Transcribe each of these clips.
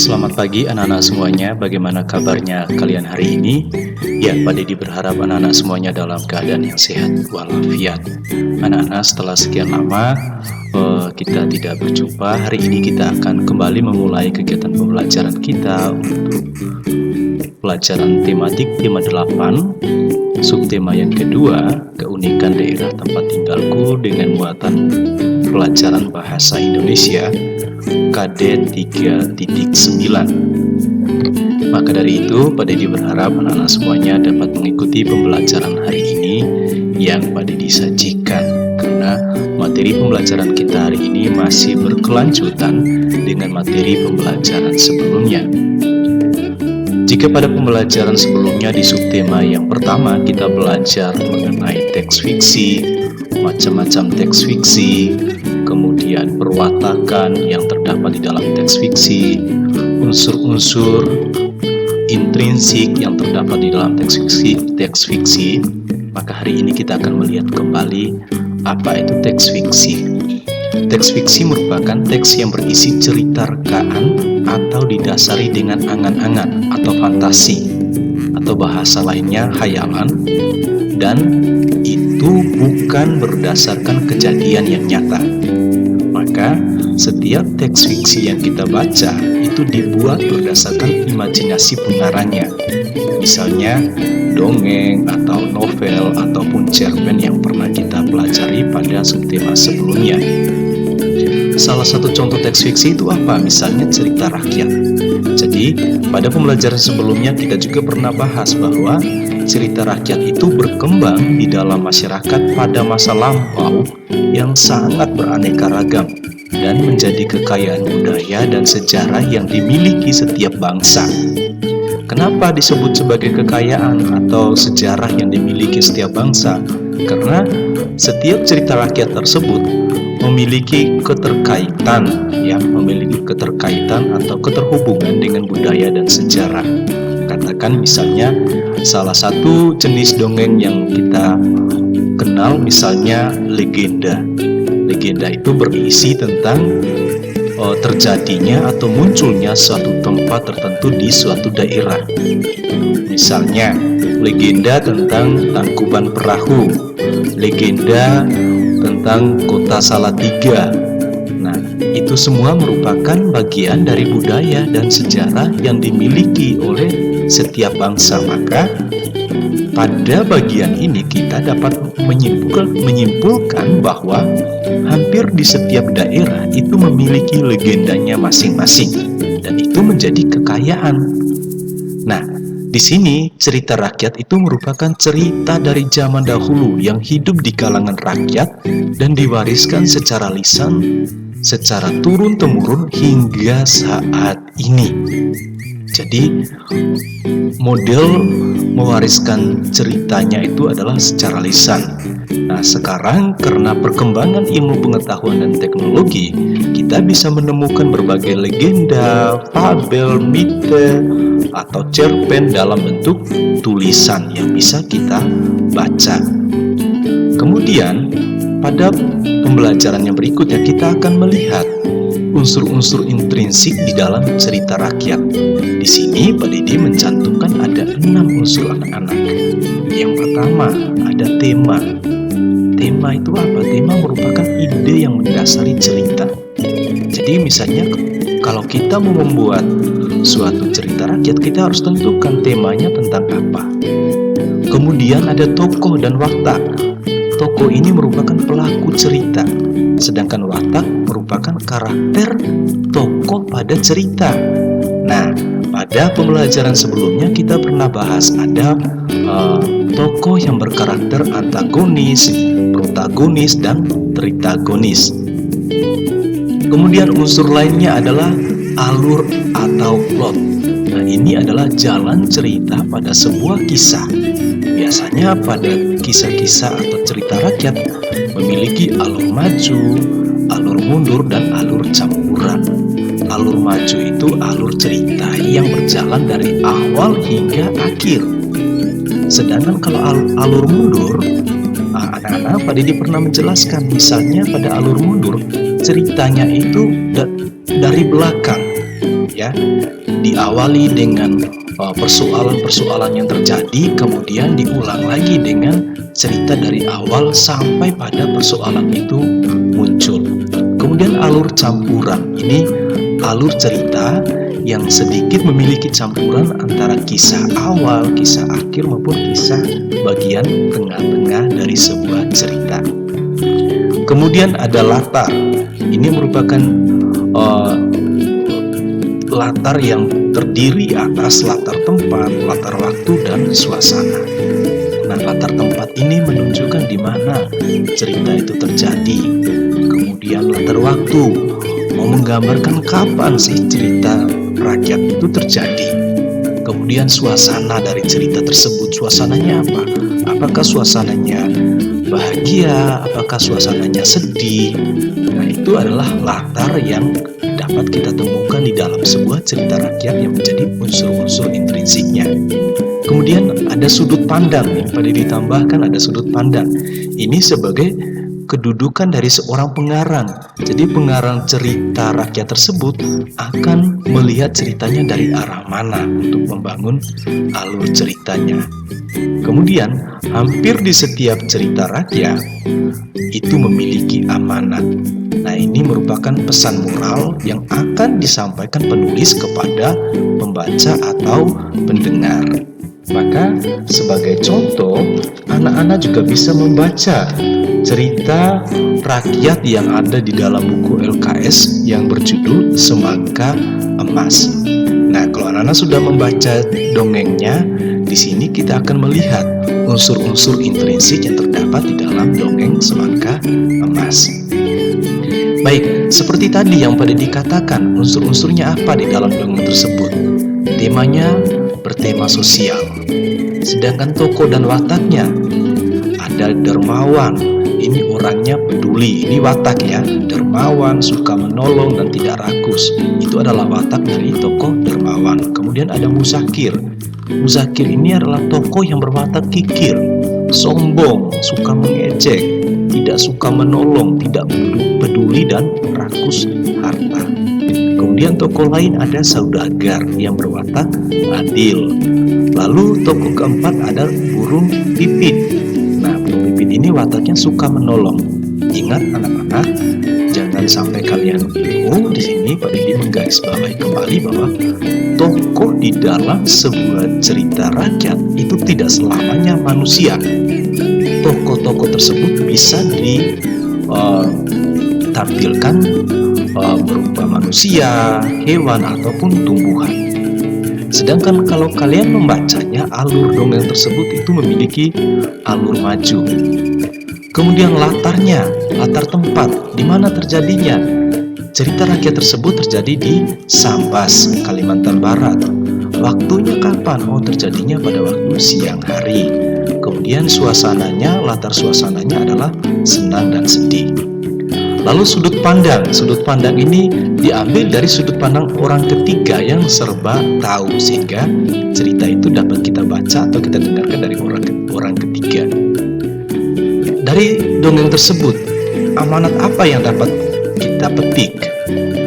Selamat pagi anak-anak semuanya, bagaimana kabarnya kalian hari ini? Ya, Pak Deddy berharap anak-anak semuanya dalam keadaan yang sehat walafiat. Anak-anak, setelah sekian lama kita tidak berjumpa, hari ini kita akan kembali memulai kegiatan pembelajaran kita untuk pelajaran tematik tema 8, subtema yang kedua, keunikan daerah tempat tinggalku dengan muatan pelajaran bahasa Indonesia KD 3.9. Maka dari itu, Pak Deddy berharap anak-anak semuanya dapat mengikuti pembelajaran hari ini yang Pak Deddy sajikan, karena materi pembelajaran kita hari ini masih berkelanjutan dengan materi pembelajaran sebelumnya. Jika pada pembelajaran sebelumnya di subtema yang pertama kita belajar mengenai teks fiksi, macam-macam teks fiksi, kemudian perwatakan yang terdapat di dalam teks fiksi, unsur-unsur intrinsik yang terdapat di dalam teks fiksi, maka hari ini kita akan melihat kembali apa itu teks fiksi. Teks fiksi merupakan teks yang berisi cerita rekaan atau didasari dengan angan-angan atau fantasi, atau bahasa lainnya hayalan, dan itu bukan berdasarkan kejadian yang nyata. Maka setiap teks fiksi yang kita baca itu dibuat berdasarkan imajinasi pengarangnya. Misalnya dongeng atau novel ataupun cerpen yang pernah kita pelajari pada subtema sebelumnya. Salah satu contoh teks fiksi itu apa? Misalnya cerita rakyat. Jadi pada pembelajaran sebelumnya kita juga pernah bahas bahwa cerita rakyat itu berkembang di dalam masyarakat pada masa lampau yang sangat beraneka ragam dan menjadi kekayaan budaya dan sejarah yang dimiliki setiap bangsa. Kenapa disebut sebagai kekayaan atau sejarah yang dimiliki setiap bangsa? Karena setiap cerita rakyat tersebut memiliki keterkaitan atau keterhubungan dengan budaya dan sejarah. Katakan misalnya salah satu jenis dongeng yang kita kenal misalnya legenda. Legenda itu berisi tentang terjadinya atau munculnya suatu tempat tertentu di suatu daerah. Misalnya legenda tentang Tangkuban Perahu, legenda tentang Kota Salatiga. Nah, itu semua merupakan bagian dari budaya dan sejarah yang dimiliki oleh setiap bangsa. Maka pada bagian ini kita dapat menyimpulkan bahwa hampir di setiap daerah itu memiliki legendanya masing-masing dan itu menjadi kekayaan. Nah, di sini cerita rakyat itu merupakan cerita dari zaman dahulu yang hidup di kalangan rakyat dan diwariskan secara lisan, secara turun-temurun hingga saat ini. Jadi model mewariskan ceritanya itu adalah secara lisan. Nah, sekarang karena perkembangan ilmu pengetahuan dan teknologi, kita bisa menemukan berbagai legenda, fabel, mite, atau cerpen dalam bentuk tulisan yang bisa kita baca. Kemudian pada pembelajaran yang berikutnya kita akan melihat unsur-unsur intrinsik di dalam cerita rakyat. Di sini Pak Deddy mencantumkan ada 6 unsur anak-anak. Yang pertama ada tema. Tema itu apa? Tema merupakan ide yang mendasari cerita. Jadi misalnya kalau kita mau membuat suatu cerita rakyat, kita harus tentukan temanya tentang apa. Kemudian ada tokoh dan watak. Tokoh ini merupakan pelaku cerita, sedangkan watak merupakan karakter tokoh pada cerita. Nah, pada pembelajaran sebelumnya kita pernah bahas ada tokoh yang berkarakter antagonis, protagonis, dan tritagonis. Kemudian unsur lainnya adalah alur atau plot. Nah, ini adalah jalan cerita pada sebuah kisah. Biasanya pada kisah-kisah atau cerita rakyat memiliki alur maju, alur mundur, dan alur campuran. Alur maju itu alur cerita yang berjalan dari awal hingga akhir. Sedangkan kalau alur mundur, anak-anak Pak Deddy pernah menjelaskan, misalnya pada alur mundur ceritanya itu dari belakang. ya. Diawali dengan persoalan-persoalan yang terjadi, kemudian diulang lagi dengan cerita dari awal sampai pada persoalan itu muncul. Kemudian alur campuran, ini alur cerita yang sedikit memiliki campuran antara kisah awal, kisah akhir maupun kisah bagian tengah-tengah dari sebuah cerita. Kemudian ada latar. Ini merupakan latar yang terdiri atas latar tempat, latar waktu, dan suasana. Nah, latar tempat ini menunjukkan di mana cerita itu terjadi. Kemudian latar waktu mau menggambarkan kapan sih cerita rakyat itu terjadi. Kemudian suasana dari cerita tersebut, suasananya apa? Apakah suasananya bahagia? Apakah suasananya sedih? Nah, itu adalah latar yang dapat kita temukan di dalam sebuah cerita rakyat yang menjadi unsur-unsur intrinsiknya. Kemudian ada sudut pandang, yang pada ditambahkan ada sudut pandang. Ini sebagai kedudukan dari seorang pengarang. Jadi pengarang cerita rakyat tersebut akan melihat ceritanya dari arah mana untuk membangun alur ceritanya. Kemudian hampir di setiap cerita rakyat itu memiliki amanat. Nah, ini merupakan pesan moral yang akan disampaikan penulis kepada pembaca atau pendengar. Maka sebagai contoh, anak-anak juga bisa membaca cerita rakyat yang ada di dalam buku LKS yang berjudul Semangka Emas. Nah, kalau anak-anak sudah membaca dongengnya, di sini kita akan melihat unsur-unsur intrinsik yang terdapat di dalam dongeng Semangka Emas. Baik, seperti tadi yang pada dikatakan, unsur-unsurnya apa di dalam dongeng tersebut? Temanya bertema sosial. Sedangkan tokoh dan wataknya ada dermawan, ini orangnya peduli, ini watak ya, dermawan, suka menolong dan tidak rakus. Itu adalah watak dari tokoh dermawan. Kemudian ada Muzakir. Muzakir ini adalah tokoh yang berwatak kikir, sombong, suka mengejek, tidak suka menolong, tidak peduli dan rakus harta. Kemudian tokoh lain ada Saudagar yang berwatak adil. Lalu tokoh keempat ada Burung Pipit. Nah, Burung Pipit ini wataknya suka menolong. Ingat anak-anak, jangan sampai kalian bingung. Di sini Pak Didi menggarisbawahi kembali bahwa tokoh di dalam sebuah cerita rakyat itu tidak selamanya manusia. Tokoh-tokoh tersebut bisa ditampilkan berupa manusia, hewan, ataupun tumbuhan. Sedangkan kalau kalian membacanya, alur dongeng tersebut itu memiliki alur maju. Kemudian latarnya, latar tempat, di mana terjadinya. Cerita rakyat tersebut terjadi di Sambas, Kalimantan Barat. Waktunya kapan? Oh, terjadinya pada waktu siang hari. Kemudian suasananya, latar suasananya adalah senang dan sedih. Lalu sudut pandang ini diambil dari sudut pandang orang ketiga yang serba tahu, sehingga cerita itu dapat kita baca atau kita dengarkan dari orang ketiga. Dari dongeng tersebut, amanat apa yang dapat kita petik?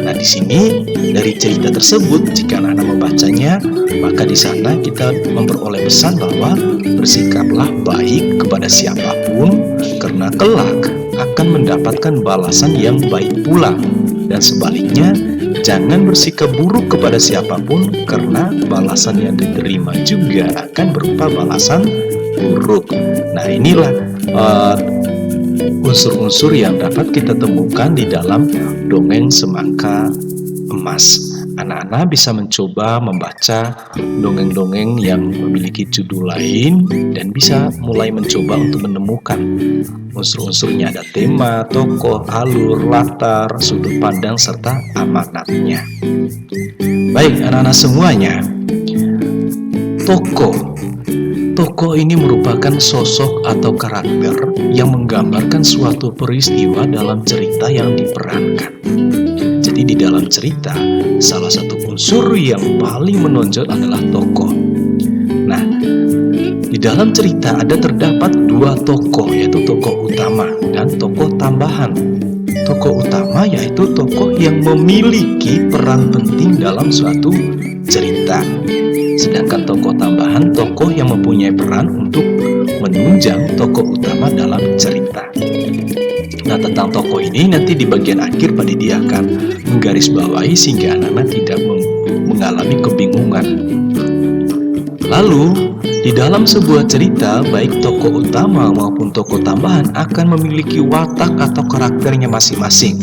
Nah, di sini dari cerita tersebut, jika anak-anak membacanya, maka di sana kita memperoleh pesan bahwa bersikaplah baik kepada siapapun, karena kelak akan mendapatkan balasan yang baik pula. Dan sebaliknya, jangan bersikap buruk kepada siapapun, karena balasan yang diterima juga akan berupa balasan buruk. Nah, inilah unsur-unsur yang dapat kita temukan di dalam dongeng Semangka Emas. Anak-anak bisa mencoba membaca dongeng-dongeng yang memiliki judul lain dan bisa mulai mencoba untuk menemukan unsur-unsurnya. Ada tema, tokoh, alur, latar, sudut pandang, serta amanatnya. Baik anak-anak semuanya, Tokoh ini merupakan sosok atau karakter yang menggambarkan suatu peristiwa dalam cerita yang diperankan. Jadi di dalam cerita, salah satu unsur yang paling menonjol adalah tokoh. Nah, di dalam cerita terdapat dua tokoh, yaitu tokoh utama dan tokoh tambahan. tokoh utama yaitu tokoh yang memiliki peran penting dalam suatu cerita. Sedangkan tokoh tambahan, tokoh yang mempunyai peran untuk menunjang tokoh utama dalam cerita. Nah, tentang tokoh ini nanti di bagian akhir panitia akan menggarisbawahi sehingga anak-anak tidak mengalami kebingungan. Lalu, di dalam sebuah cerita, baik tokoh utama maupun tokoh tambahan akan memiliki watak atau karakternya masing-masing.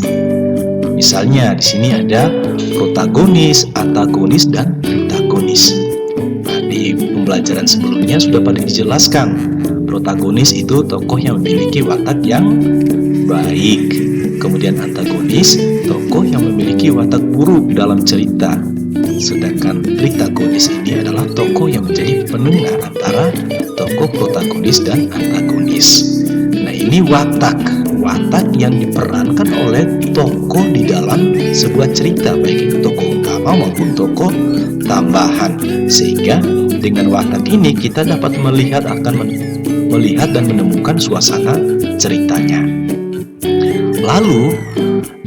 Misalnya, di sini ada protagonis, antagonis, dan pritagonis. Nah, di pembelajaran sebelumnya sudah pada dijelaskan. Protagonis itu tokoh yang memiliki watak yang baik. Kemudian antagonis, tokoh yang memiliki watak buruk dalam cerita. Sedangkan pritagonis ini adalah tokoh yang menjadi penengah antara tokoh protagonis dan antagonis. Nah, ini watak yang diperankan oleh tokoh di dalam sebuah cerita, baik itu tokoh utama maupun tokoh tambahan. Sehingga dengan watak ini kita dapat melihat dan menemukan suasana ceritanya. Lalu,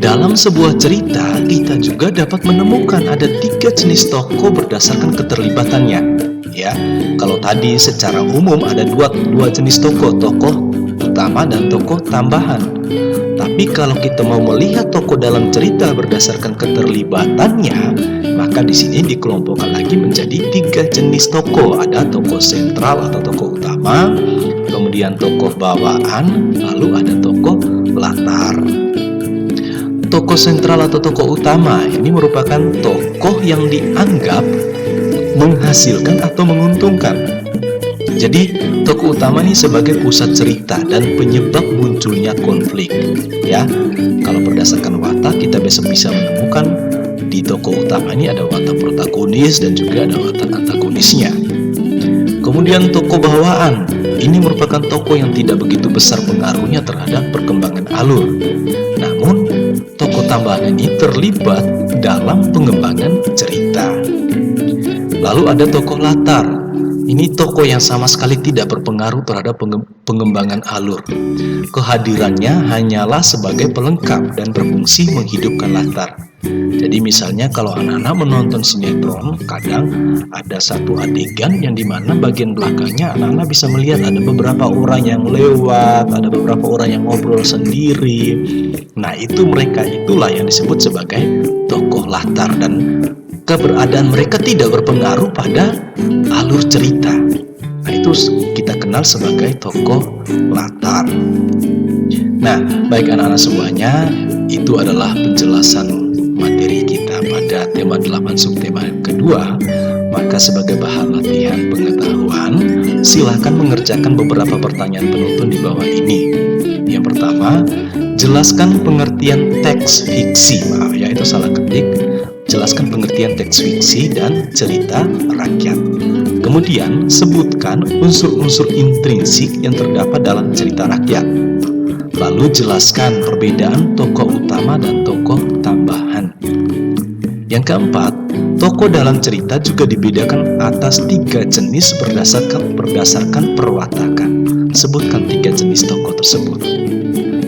dalam sebuah cerita, kita juga dapat menemukan ada 3 jenis tokoh berdasarkan keterlibatannya. Ya, kalau tadi secara umum ada dua jenis tokoh utama dan tokoh tambahan. Tapi kalau kita mau melihat tokoh dalam cerita berdasarkan keterlibatannya, maka di sini dikelompokkan lagi menjadi 3 jenis tokoh. Ada tokoh sentral atau tokoh utama, kemudian tokoh bawaan, lalu ada tokoh latar. Tokoh sentral atau tokoh utama ini merupakan tokoh yang dianggap menghasilkan atau menguntungkan. Jadi tokoh utama ini sebagai pusat cerita dan penyebab munculnya konflik. Ya, kalau berdasarkan watak kita bisa menemukan di tokoh utama ini ada watak protagonis dan juga ada watak antagonisnya. Kemudian tokoh bawaan ini merupakan tokoh yang tidak begitu besar pengaruhnya terhadap perkembangan alur. Namun tokoh tambahan ini terlibat dalam pengembangan cerita. Lalu ada tokoh latar. Ini tokoh yang sama sekali tidak berpengaruh terhadap pengembangan alur. Kehadirannya hanyalah sebagai pelengkap dan berfungsi menghidupkan latar. Jadi misalnya kalau anak-anak menonton sinetron, kadang ada satu adegan yang dimana bagian belakangnya anak-anak bisa melihat ada beberapa orang yang lewat, ada beberapa orang yang ngobrol sendiri. Nah, itulah yang disebut sebagai tokoh latar, dan keberadaan mereka tidak berpengaruh pada alur cerita. Nah, itu kita kenal sebagai tokoh latar. Nah, baik anak-anak semuanya, itu adalah penjelasan materi kita pada tema 8 subtema kedua. Maka sebagai bahan latihan pengetahuan, silahkan mengerjakan beberapa pertanyaan penuntun di bawah ini. Yang pertama, jelaskan pengertian teks fiksi. Maaf ya, itu salah ketik. Jelaskan pengertian teks fiksi dan cerita rakyat. Kemudian, sebutkan unsur-unsur intrinsik yang terdapat dalam cerita rakyat. Lalu jelaskan perbedaan tokoh utama dan tokoh tambahan. Yang keempat, tokoh dalam cerita juga dibedakan atas 3 jenis berdasarkan perwatakan. Sebutkan 3 jenis tokoh tersebut.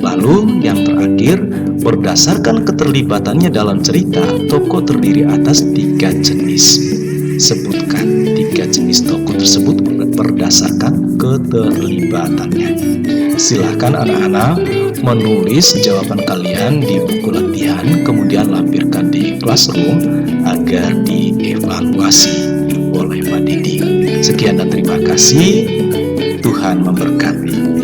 Lalu yang terakhir, berdasarkan keterlibatannya dalam cerita, tokoh terdiri atas 3 jenis. Sebutkan 3 jenis tokoh tersebut berdasarkan keterlibatannya. Silahkan anak-anak menulis jawaban kalian di buku latihan, kemudian lampirkan di classroom agar dievaluasi oleh Pak Didi. Sekian dan terima kasih. Tuhan memberkati.